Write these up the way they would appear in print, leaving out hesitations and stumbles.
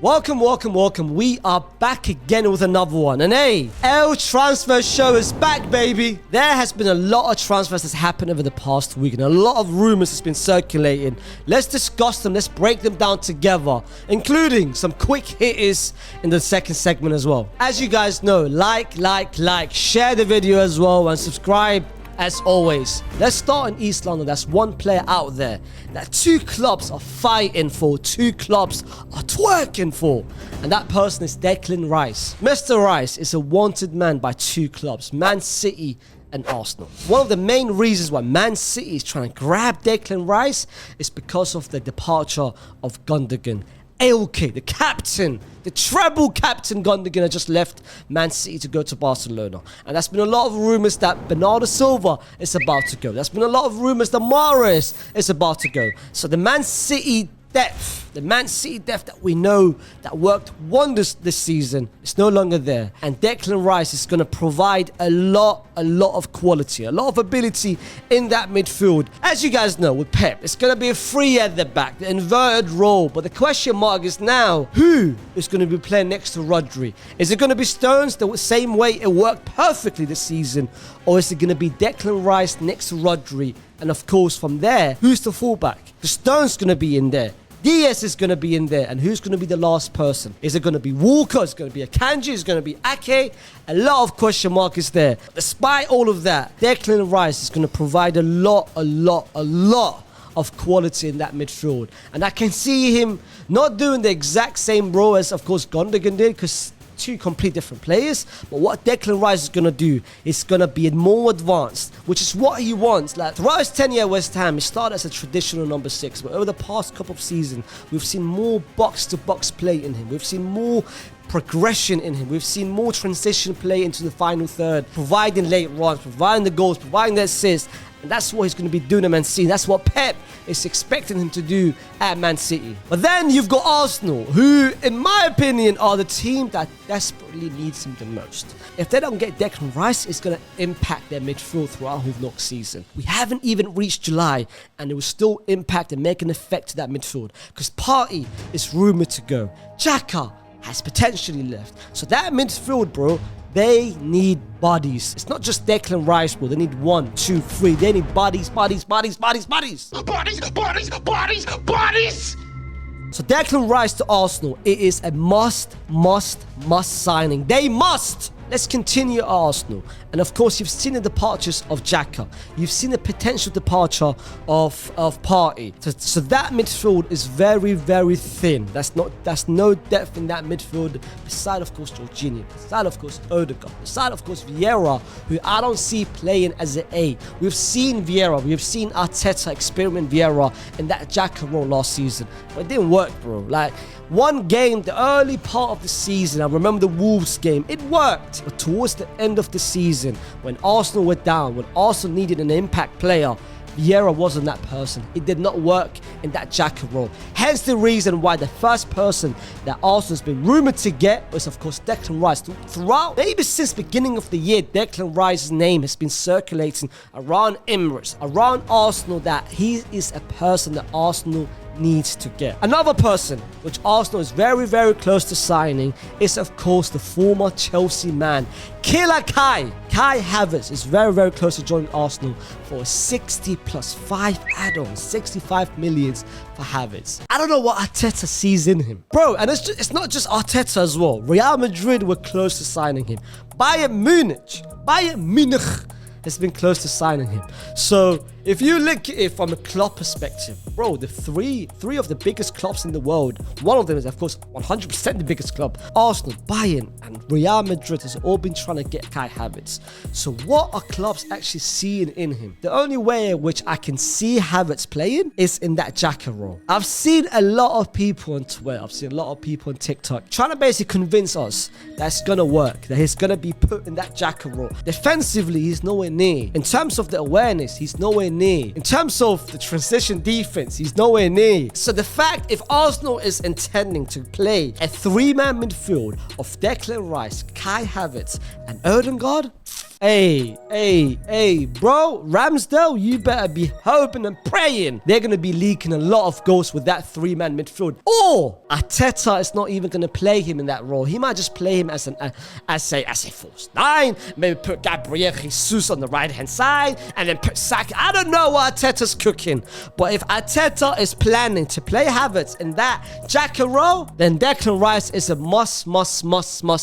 Welcome. We are back again with another one. And hey, L Transfer Show is back, baby. There has been a lot of transfers that's happened over the past week and a lot of rumors that's been circulating. Let's discuss them. Let's break them down together, including some quick hitters in the second segment as well. As you guys know, like, share the video as well and subscribe. As always, let's start in East London. That's one player out there that two clubs are fighting for, two clubs are twerking for, and that person is Declan Rice. Mr. Rice is a wanted man by two clubs, Man City and Arsenal. One of the main reasons why Man City is trying to grab Declan Rice is because of the departure of Gundogan. AOK, the captain, the treble captain Gundogan had just left Man City to go to Barcelona. And there's been a lot of rumors that Bernardo Silva is about to go. There's been a lot of rumors that Mahrez is about to go. So the Man City depth that we know that worked wonders this season is no longer there. And Declan Rice is going to provide a lot of quality, a lot of ability in that midfield. As you guys know, with Pep, it's going to be a free at the back, the inverted role. But the question mark is now, who is going to be playing next to Rodri? Is it going to be Stones the same way it worked perfectly this season? Or is it going to be Declan Rice next to Rodri? And of course, from there, who's the fullback? The Stone's going to be in there. Diaz is going to be in there. And who's going to be the last person? Is it going to be Walker? Is it going to be Akanji? Is it going to be Ake? A lot of question mark is there. Despite all of that, Declan Rice is going to provide a lot of quality in that midfield. And I can see him not doing the exact same role as, of course, Gundogan did, because two complete different players. But what Declan Rice is going to do is going to be more advanced, which is what he wants. Like throughout his tenure at West Ham, he started as a traditional number 6, but over the past couple of seasons, we've seen more box-to-box play in him. We've seen more progression in him. We've seen more transition play into the final third, providing late runs, providing the goals, providing the assists. And that's what he's going to be doing at Man City. That's what Pep is expecting him to do at Man City. But then you've got Arsenal, who, in my opinion, are the team that desperately needs him the most. If they don't get Declan Rice, it's going to impact their midfield throughout the whole season. We haven't even reached July, and it will still impact and make an effect to that midfield. Because Partey is rumoured to go. Xhaka has potentially left. So that midfield, bro, they need bodies. It's not just Declan Rice, bro. They need 1, 2, 3. They need bodies. So Declan Rice to Arsenal, it is a must signing. They must. Let's continue at Arsenal. And of course, you've seen the departures of Xhaka. You've seen the potential departure of Partey. So that midfield is very thin. That's no depth in that midfield. Beside, of course, Jorginho. Beside, of course, Odegaard. Beside, of course, Vieira, who I don't see playing as an A. We've seen Vieira. We've seen Arteta experiment Vieira in that Xhaka role last season. But it didn't work, bro. Like, one game, the early part of the season, I remember the Wolves game, it worked. But towards the end of the season, when Arsenal were down, when Arsenal needed an impact player, Vieira wasn't that person. It did not work in that Xhaka role. Hence the reason why the first person that Arsenal's been rumoured to get was, of course, Declan Rice. Throughout, maybe since beginning of the year, Declan Rice's name has been circulating around Emirates, around Arsenal, that he is a person that Arsenal needs to get. Another person which Arsenal is very close to signing is, of course, the former Chelsea man, Killer Kai Havertz is very close to joining Arsenal for a 60 plus 5 add-on, 65 millions for Havertz. I don't know what Arteta sees in him, bro. And it's not just Arteta as well. Real Madrid were close to signing him. Bayern Munich has been close to signing him. So if you look at it from a club perspective, bro, the three of the biggest clubs in the world, one of them is, of course, 100% the biggest club. Arsenal, Bayern, and Real Madrid has all been trying to get Kai Havertz. So what are clubs actually seeing in him? The only way in which I can see Havertz playing is in that Xhaka role. I've seen a lot of people on Twitter, I've seen a lot of people on TikTok trying to basically convince us that it's gonna work, that he's gonna be put in that Xhaka role. Defensively, he's nowhere near. In terms of the awareness, he's nowhere near. In terms of the transition defense, he's nowhere near. So the fact, if Arsenal is intending to play a 3-man midfield of Declan Rice, Kai Havertz, and Odegaard, Hey, bro. Ramsdale, you better be hoping and praying they're going to be leaking a lot of goals with that three-man midfield. Or Arteta is not even going to play him in that role. He might just play him as a false nine. Maybe put Gabriel Jesus on the right-hand side and then put Saka. I don't know what Arteta's cooking. But if Arteta is planning to play Havertz in that Jacker role, then Declan Rice is a must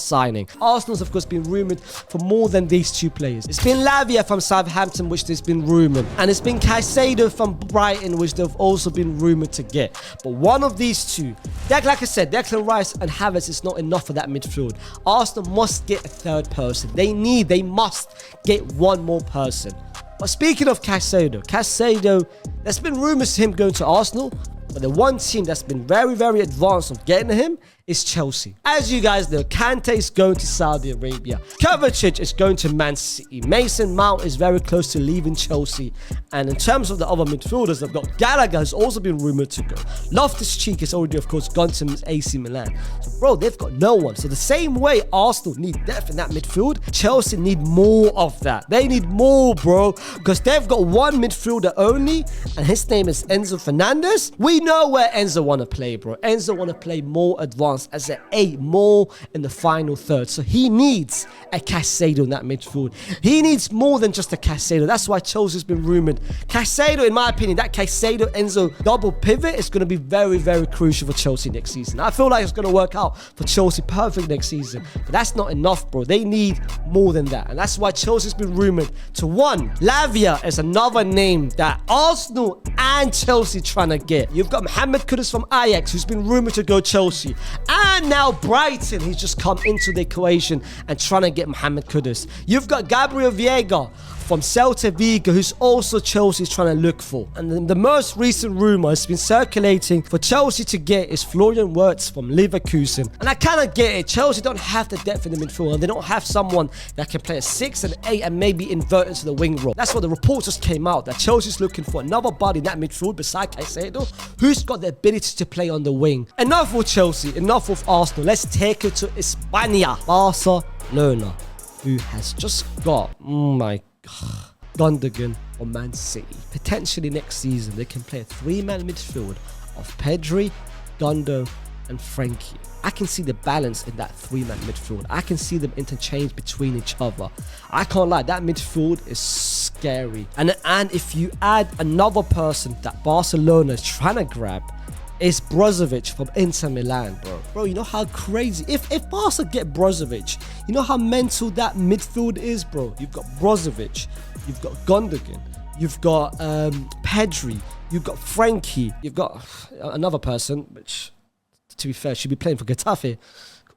signing. Arsenal's, of course, been rumoured for more than these two players. It's been Lavia from Southampton, which there's been rumoured. And it's been Caicedo from Brighton, which they've also been rumoured to get. But one of these two, like I said, Declan Rice and Havertz is not enough for that midfield. Arsenal must get a third person. They must get one more person. But speaking of Caicedo, there's been rumours of him going to Arsenal. But the one team that's been very advanced on getting him is Chelsea. As you guys know, Kante is going to Saudi Arabia. Kovacic is going to Man City. Mason Mount is very close to leaving Chelsea. And in terms of the other midfielders, they've got Gallagher, who's also been rumoured to go. Loftus-Cheek is already, of course, gone to AC Milan. So, bro, they've got no one. So the same way Arsenal need depth in that midfield, Chelsea need more of that. They need more, bro, because they've got one midfielder only, and his name is Enzo Fernandez. We know where Enzo want to play, bro. Enzo want to play more advanced as an 8, more in the final third. So he needs a Caicedo in that midfield. He needs more than just a Caicedo. That's why Chelsea's been rumoured. Caicedo, in my opinion, that Caicedo-Enzo double pivot is going to be very crucial for Chelsea next season. I feel like it's going to work out for Chelsea perfect next season. But that's not enough, bro. They need more than that. And that's why Chelsea's been rumoured to one. Lavia is another name that Arsenal and Chelsea trying to get. You've got Mohamed Kudus from Ajax, who's been rumoured to go Chelsea. And now Brighton, he's just come into the equation and trying to get Mohamed Kudus. You've got Gabriel Veiga from Celta Vigo, who's also Chelsea's trying to look for. And then the most recent rumour has been circulating for Chelsea to get is Florian Wirtz from Leverkusen. And I kind of get it. Chelsea don't have the depth in the midfield, and they don't have someone that can play a 6 and 8 and maybe invert into the wing role. That's what the report just came out, that Chelsea's looking for another body in that midfield beside Caicedo, who's got the ability to play on the wing. Enough with Chelsea, enough with Arsenal. Let's take it to España. Barcelona, who has just got, Gundogan or Man City. Potentially next season, they can play a 3-man midfield of Pedri, Gundo, and Frankie. I can see the balance in that 3-man midfield. I can see them interchange between each other. I can't lie, that midfield is scary. And if you add another person that Barcelona is trying to grab, it's Brozovic from Inter Milan, bro. Bro, you know how crazy... If Barca get Brozovic, you know how mental that midfield is, bro? You've got Brozovic, you've got Gundogan, you've got Pedri, you've got Frankie, you've got another person, which, to be fair, should be playing for Getafe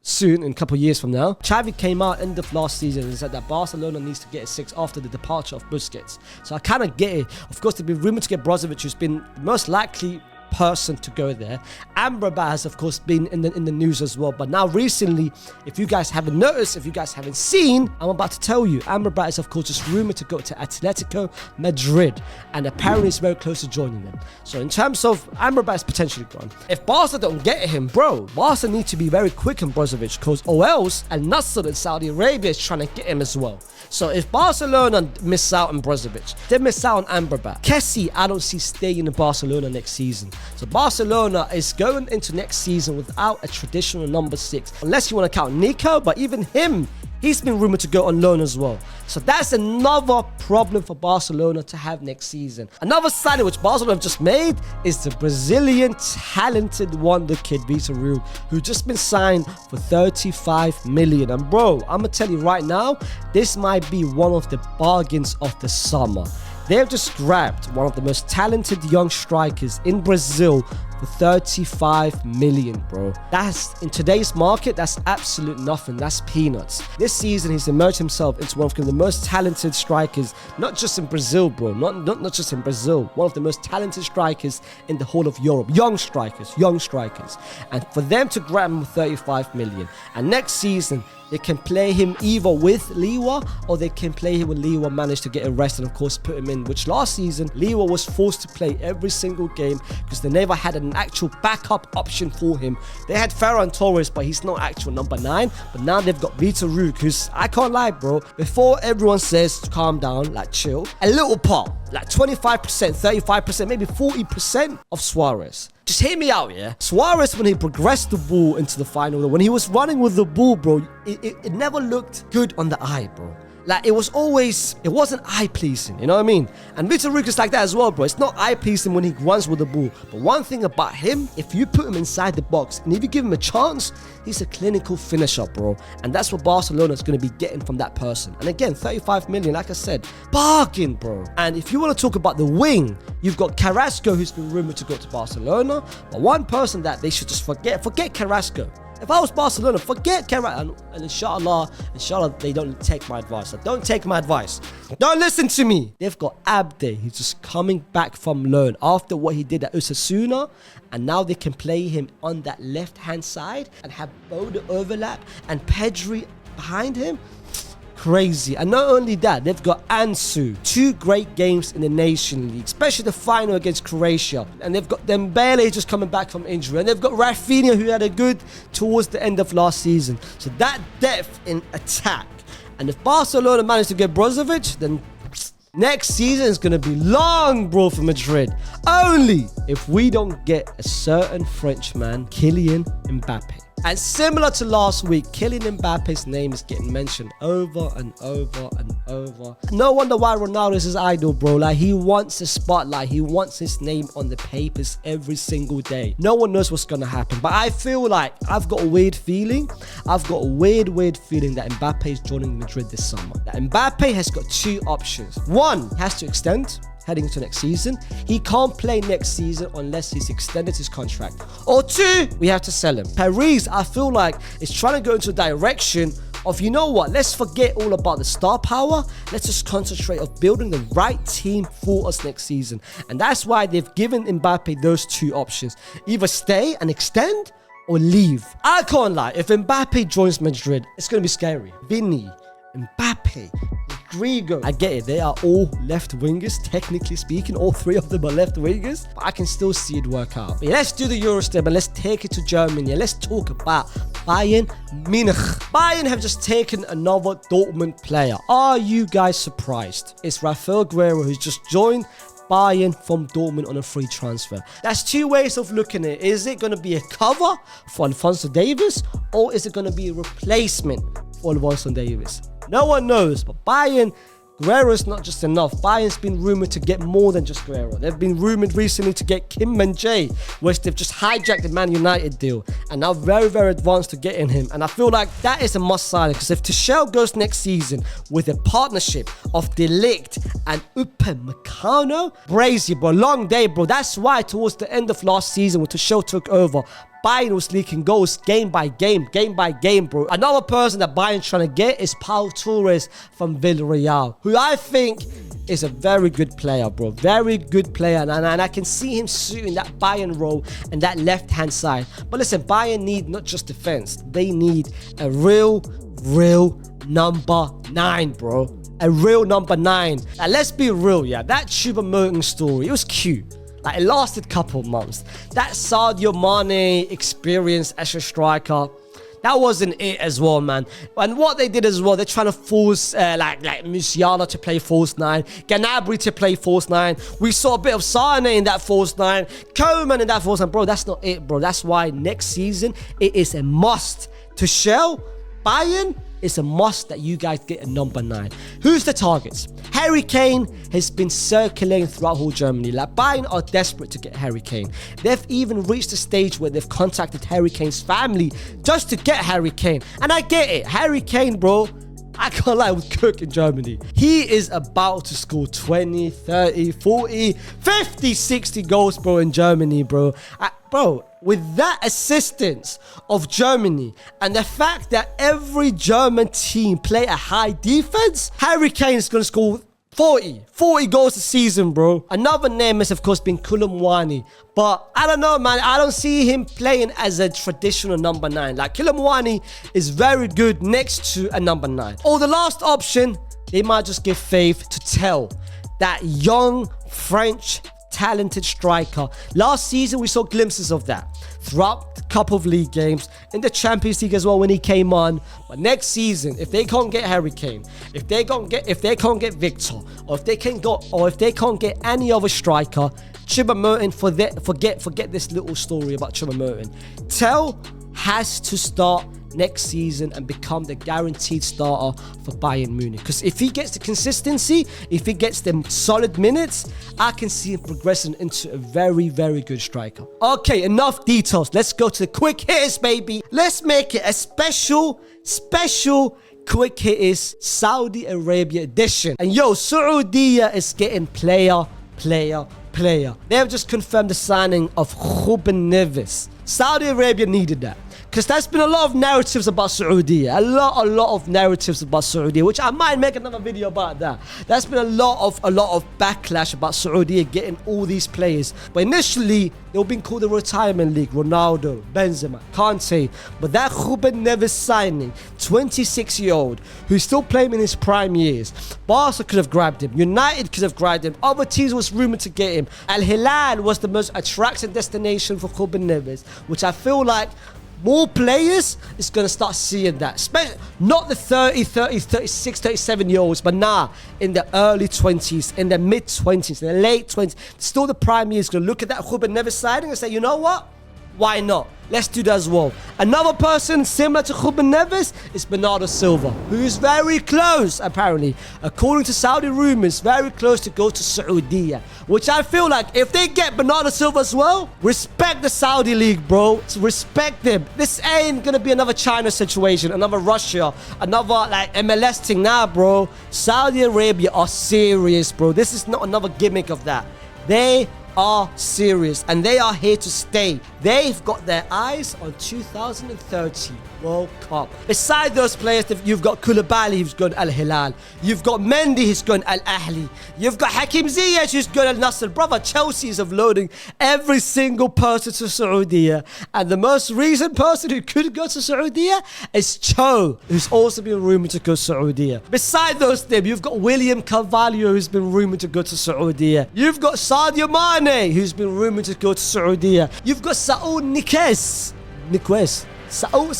soon, in a couple of years from now. Xavi came out end of last season and said that Barcelona needs to get a 6 after the departure of Busquets. So I kind of get it. Of course, they've been rumoured to get Brozovic, who's been most likely person to go there. Amrabat has, of course, been in the news as well. But now recently, if you guys haven't noticed, if you guys haven't seen, I'm about to tell you, Amrabat is, of course, just rumoured to go to Atletico Madrid, and apparently is very close to joining them. So in terms of Amrabat is potentially gone. If Barca don't get him, bro, Barca need to be very quick on Brozovic, because or else Al Nassr in Saudi Arabia is trying to get him as well. So if Barcelona miss out on Brozovic, they miss out on Amrabat. Kessie, I don't see staying in Barcelona next season. So Barcelona is going into next season without a traditional number 6. Unless you want to count Nico, but even him, he's been rumoured to go on loan as well. So that's another problem for Barcelona to have next season. Another signing which Barcelona have just made is the Brazilian talented wonder kid Vitor Roque, who just been signed for 35 million. And bro, I'm going to tell you right now, this might be one of the bargains of the summer. They've just grabbed one of the most talented young strikers in Brazil for 35 million, bro. That's, in today's market, that's absolute nothing. That's peanuts. This season, he's emerged himself into one of the most talented strikers, not just in Brazil, bro. Not just in Brazil. One of the most talented strikers in the whole of Europe. Young strikers. And for them to grab him for 35 million. And next season, They can play him either with Lewa or they can play him when Lewa managed to get a rest and of course put him in, which last season Lewa was forced to play every single game because they never had an actual backup option for him. They had Ferran Torres, but he's not actual number 9. But now they've got Vitor Roque, who's, I can't lie, bro. Before everyone says calm down, like chill, a little part, like 25%, 35%, maybe 40% of Suarez. Just hear me out, yeah? Suarez, when he progressed the ball into the final, when he was running with the ball, bro, it never looked good on the eye, bro. Like, it wasn't eye-pleasing, you know what I mean? And Vitor Roque is like that as well, bro. It's not eye-pleasing when he runs with the ball. But one thing about him, if you put him inside the box, and if you give him a chance, he's a clinical finisher, bro. And that's what Barcelona is going to be getting from that person. And again, 35 million, like I said, bargain, bro. And if you want to talk about the wing, you've got Carrasco, who's been rumored to go to Barcelona. But one person that they should just forget Carrasco. If I was Barcelona, forget Carrasco. And inshallah, they don't take my advice. Don't take my advice. Don't listen to me. They've got Abde. He's just coming back from loan after what he did at Osasuna. And now they can play him on that left-hand side and have Boda overlap and Pedri behind him. Crazy. And not only that, they've got Ansu. 2 great games in the Nation League, especially the final against Croatia. And they've got Dembele just coming back from injury. And they've got Rafinha, who had a good towards the end of last season. So that depth in attack. And if Barcelona manage to get Brozovic, then next season is going to be long, bro, for Madrid. Only if we don't get a certain Frenchman, Kylian Mbappe. And similar to last week, Kylian Mbappe's name is getting mentioned over and over and over. No wonder why Ronaldo is his idol, bro. Like, he wants the spotlight. He wants his name on the papers every single day. No one knows what's going to happen. But I feel like I've got a weird feeling. I've got a weird feeling that Mbappe is joining Madrid this summer. That Mbappe has got 2 options. One, he has to extend heading into next season. He can't play next season unless he's extended his contract. Or 2, we have to sell him. Paris, I feel like, is trying to go into a direction of, you know what, let's forget all about the star power. Let's just concentrate on building the right team for us next season. And that's why they've given Mbappe those 2 options. Either stay and extend or leave. I can't lie. If Mbappe joins Madrid, it's going to be scary. Vini, Mbappe, Rodrigo. I get it. They are all left wingers, technically speaking. All 3 of them are left wingers. But I can still see it work out. But yeah, let's do the Euro step and let's take it to Germany. Let's talk about Bayern Munich. Bayern have just taken another Dortmund player. Are you guys surprised? It's Rafael Guerreiro, who's just joined Bayern from Dortmund on a free transfer. That's 2 ways of looking at it. Is it going to be a cover for Alphonso Davies, or is it going to be a replacement for Alphonso Davies? No one knows, but Bayern, Guerreiro is not just enough. Bayern's been rumored to get more than just Guerreiro. They've been rumored recently to get Kim Min-jae, which they've just hijacked the Man United deal, and now very advanced to getting him. And I feel like that is a must sign, because if Tuchel goes next season with a partnership of De Ligt and Upamecano, crazy, bro. Long day, bro. That's why towards the end of last season, when Tuchel took over, Bayern was leaking goals game by game, bro. Another person that Bayern's trying to get is Pau Torres from Villarreal, who I think is a very good player, bro. Very good player. And I can see him suiting that Bayern role and that left-hand side. But listen, Bayern need not just defense. They need a real number 9, bro. A real number 9. Now, let's be real, yeah. That Choupo-Moting story, it was cute. Like, it lasted a couple of months. That Sadio Mane experience as a striker, that wasn't it as well, man. And what they did as well, they're trying to force like Musiala to play false 9, Gnabry to play false 9. We saw a bit of Sane in that false 9, Koeman in that false 9. Bro, that's not it, bro. That's why next season, it is a must. Tuchel, Bayern, it's a must that you guys get a number 9. Who's the targets? Harry Kane has been circulating throughout whole Germany. Like, Bayern are desperate to get Harry Kane. They've even reached a stage where they've contacted Harry Kane's family just to get Harry Kane. And I get it. Harry Kane, bro, I can't lie, with Cook in Germany. He is about to score 20, 30, 40, 50, 60 goals, bro, in Germany, bro. Bro, with that assistance of Germany and the fact that every German team play a high defense, Harry Kane is going to score 40 goals a season, bro. Another name has, of course, been Koulibaly. But I don't know, man. I don't see him playing as a traditional number 9. Like, Koulibaly is very good next to a number 9. Or the last option, they might just give faith to Tell, that young French talented striker. Last season, we saw glimpses of that throughout a couple of league games, in the Champions League as well when he came on. But next season, if they can't get Harry Kane, if they can't get Victor, or if they can't get any other striker, Choupo-Moting, forget this little story about Choupo-Moting. Tell has to start next season and become the guaranteed starter for Bayern Munich. Because if he gets the consistency, if he gets them solid minutes, I can see him progressing into a very, very good striker. Okay, enough details. Let's go to the quick hitters, baby. Let's make it a special quick hitters Saudi Arabia edition. And yo, Saudi is getting player. They have just confirmed the signing of Ruben Neves. Saudi Arabia needed that. Because there's been a lot of narratives about Saudi. A lot of narratives about Saudi, which I might make another video about that. There's been a lot of backlash about Saudi getting all these players. But initially, they were being called the retirement league. Ronaldo, Benzema, Kante. But that Ruben Neves signing, 26-year-old, who's still playing in his prime years. Barca could have grabbed him. United could have grabbed him. Other teams was rumored to get him. Al Hilal was the most attractive destination for Ruben Neves, which I feel like more players is going to start seeing that. Especially not the 30, 36, 37-year-olds, but in the early 20s, in the mid-20s, in the late 20s, still the prime years going to look at that Ruben Neves signing and say, you know what? Why not? Let's do that as well. Another person similar to Ruben Neves is Bernardo Silva, who is very close, apparently, according to Saudi rumors, very close to go to Saudi. Which I feel like if they get Bernardo Silva as well, respect the Saudi league, bro. Respect them. This ain't gonna be another China situation, another Russia, another like MLS thing. Nah, bro. Saudi Arabia are serious, bro. This is not another gimmick of that. They are serious and they are here to stay. They've got their eyes on 2030 World Cup. Beside those players, you've got Koulibaly, who's going Al Hilal. You've got Mendy, who's going Al Ahli. You've got Hakim Ziyech, who's going Al Nassr. Brother, Chelsea is offloading every single person to Saudi. And the most recent person who could go to Saudi is Cho, who's also been rumored to go to Saudi. Beside those teams, you've got William Carvalho, who's been rumored to go to Saudi. You've got Sadio Mane, who's been rumored to go to Saudi. You've got Saul Niguez Saul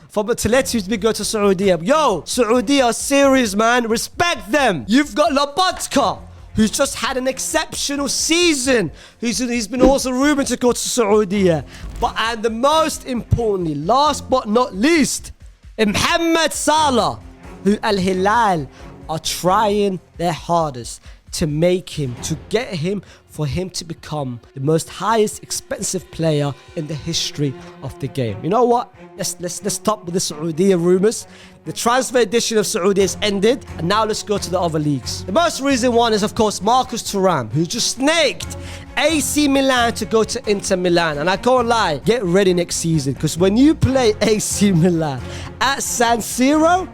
from Atleti, who's been going to Saudi. Yo, Saudi are serious, man. Respect them. You've got Lobotka, who's just had an exceptional season. He's been also rumored to go to Saudi. And the most importantly, last but not least, Mohamed Salah, who Al Hilal are trying their hardest to make him, to get him, for him to become the most highest expensive player in the history of the game. You know what? Let's stop with the Saudi rumors. The transfer edition of Saudi has ended, and now let's go to the other leagues. The most recent one is, of course, Marcus Thuram, who just snaked AC Milan to go to Inter Milan. And I can't lie, get ready next season, because when you play AC Milan at San Siro,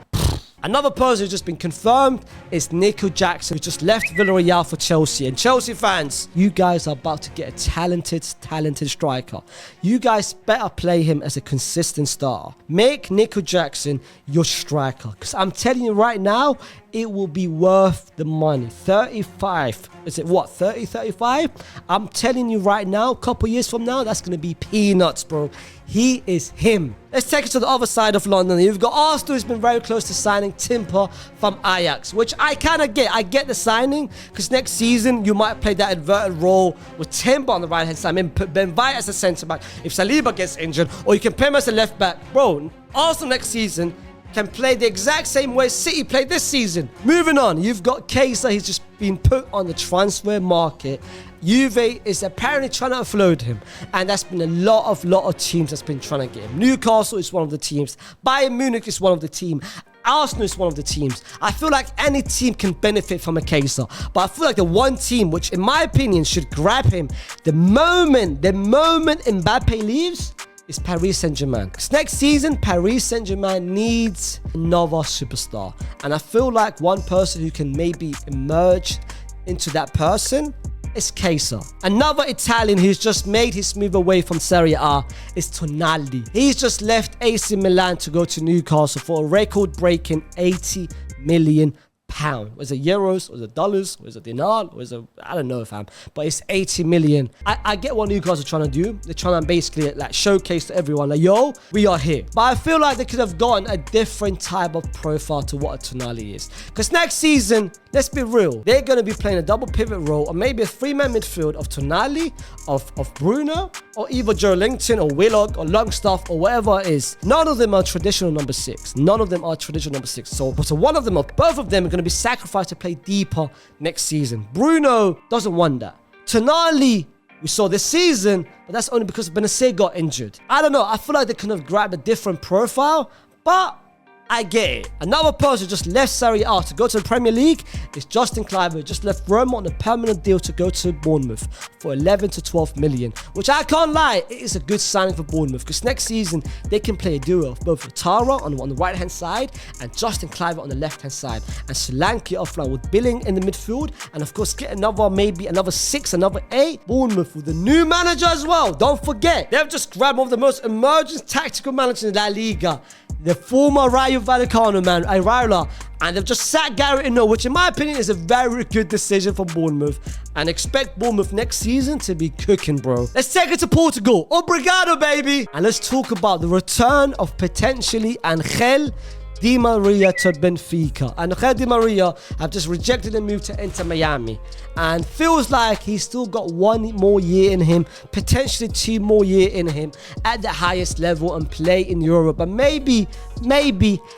another person who's just been confirmed is Nico Jackson, who just left Villarreal for Chelsea. And Chelsea fans, you guys are about to get a talented striker. You guys better play him as a consistent starter. Make Nico Jackson your striker. Because I'm telling you right now, it will be worth the money. 35. Is it what? 30, 35? I'm telling you right now, a couple years from now, that's going to be peanuts, bro. He is him. Let's take it to the other side of London. You've got Arsenal, who's been very close to signing Timber from Ajax, which I kind of get. I get the signing, because next season, you might play that inverted role with Timber on the right-hand side, and put Ben White as a centre-back if Saliba gets injured, or you can play him as a left-back. Bro, Arsenal next season can play the exact same way City played this season. Moving on, you've got Kaiser. He's just been put on the transfer market. Juve is apparently trying to offload him, and that's been a lot of teams that's been trying to get him. Newcastle is one of the teams. Bayern Munich is one of the teams. Arsenal is one of the teams. I feel like any team can benefit from a Kaiser, but I feel like the one team which, in my opinion, should grab him the moment Mbappe leaves is Paris Saint-Germain. Because next season, Paris Saint-Germain needs another superstar. And I feel like one person who can maybe emerge into that person is Chiesa. Another Italian who's just made his move away from Serie A is Tonali. He's just left AC Milan to go to Newcastle for a record-breaking 80 million pound. Was it euros? Was it dollars? Was it dinar? Was it, I don't know, fam. But it's 80 million. I get what Newcastle are trying to do. They're trying to basically like showcase to everyone like, yo, we are here. But I feel like they could have gotten a different type of profile to what a Tonali is. Because next season, let's be real, they're going to be playing a double pivot role or maybe a three-man midfield of Tonali, of Bruno, or either Joe Linton or Willock or Longstaff or whatever it is. None of them are traditional number 6. None of them are traditional number 6. So one of them or both of them are going to be sacrificed to play deeper next season. Bruno doesn't want that. Tonali, we saw this season, but that's only because Benacer got injured. I don't know. I feel like they could have grabbed a different profile, but I get it. Another person who just left Serie A to go to the Premier League is Justin Kluivert. Just left Roma on a permanent deal to go to Bournemouth for 11 to 12 million, which I can't lie, it is a good signing for Bournemouth because next season they can play a duo of both Tara on the right-hand side and Justin Kluivert on the left-hand side, and Solanke offline with Billing in the midfield, and of course get maybe another 6, another 8. Bournemouth with the new manager as well. Don't forget, they've just grabbed one of the most emergent tactical managers in La Liga, the former Rayo Vallecano man, Iraola, and they've just sat Garrett in, which in my opinion is a very good decision for Bournemouth, and expect Bournemouth next season to be cooking, bro. Let's take it to Portugal. Obrigado, baby. And let's talk about the return of potentially Angel Di Maria to Benfica. And Angel Di Maria have just rejected a move to Inter Miami, and feels like he's still got 1 more year in him, potentially 2 more years in him at the highest level and play in Europe, and maybe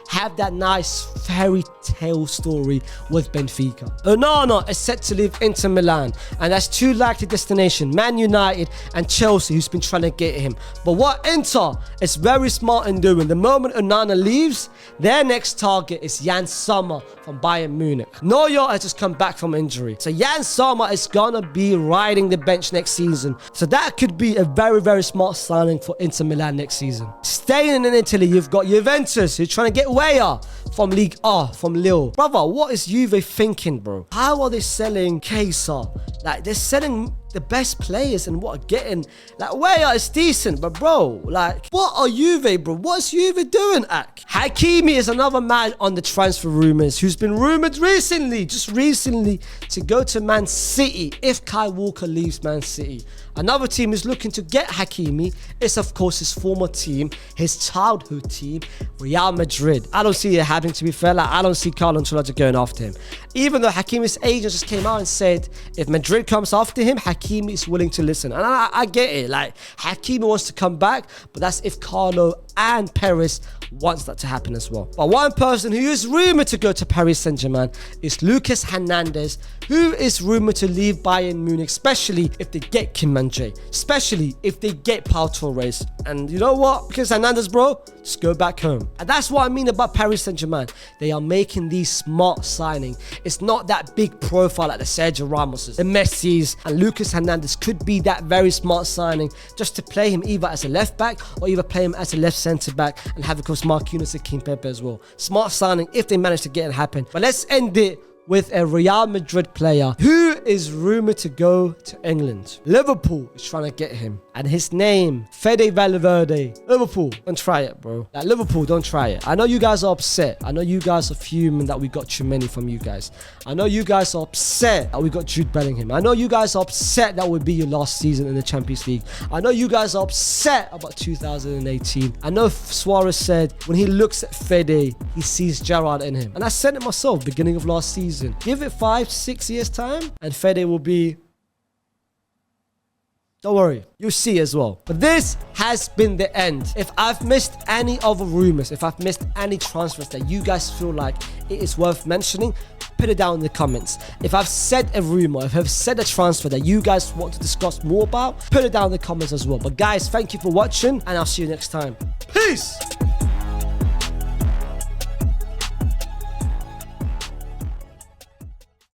have that nice fairy tale story with Benfica. Onana is set to leave Inter Milan, and that's 2 likely destinations, Man United and Chelsea, who's been trying to get him. But what Inter is very smart in doing, the moment Onana leaves, their next target is Jan Sommer from Bayern Munich. Neuer has just come back from injury, so Jan Sommer is gonna be riding the bench next season. So that could be a very, very smart signing for Inter Milan next season. Staying in Italy, you've got Juventus, who's trying to get Weah from Ligue A, from Lille. Brother, what is Juve thinking, bro? How are they selling Chiesa? Like, they're selling the best players and what are getting, like, Weah is decent, but bro, like, what are Juve, bro? What's Juve doing, Ak? Hakimi is another man on the transfer rumors who's been rumored recently, just recently, to go to Man City if Kyle Walker leaves Man City. Another team is looking to get Hakimi is, of course, his former team, his childhood team, Real Madrid. I don't see it happening, to be fair. Like, I don't see Carlo Ancelotti going after him. Even though Hakimi's agent just came out and said if Madrid comes after him, Hakimi is willing to listen. And I get it. Like, Hakimi wants to come back, but that's if Carlo and Perez wants that to happen as well. But one person who is rumored to go to Paris Saint-Germain is Lucas Hernandez, who is rumored to leave Bayern Munich, especially if they get Kim Min-jae, especially if they get Pau Torres. And you know what? Lucas Hernandez, bro, just go back home. And that's what I mean about Paris Saint-Germain. They are making these smart signings. It's not that big profile like the Sergio Ramoses, the Messis, and Lucas Hernandez could be that very smart signing just to play him either as a left back or either play him as a left centre back and have, of course, Marquinhos and Kimpembe as well. Smart signing if they manage to get it happen. But let's end it with a Real Madrid player who is rumored to go to England. Liverpool is trying to get him, and his name, Fede Valverde. Liverpool, don't try it, bro. Like, Liverpool, don't try it. I know you guys are upset. I know you guys are fuming that we got too many from you guys. I know you guys are upset that we got Jude Bellingham. I know you guys are upset that would be your last season in the Champions League. I know you guys are upset about 2018. I know Suarez said when he looks at Fede, he sees Gerrard in him. And I said it myself beginning of last season. Give it 5-6 years time and Fede will be... Don't worry, you'll see as well. But this has been the end. If I've missed any other rumors, if I've missed any transfers that you guys feel like it is worth mentioning, put it down in the comments. If I've said a rumor, if I've said a transfer that you guys want to discuss more about, put it down in the comments as well. But guys, thank you for watching and I'll see you next time. Peace!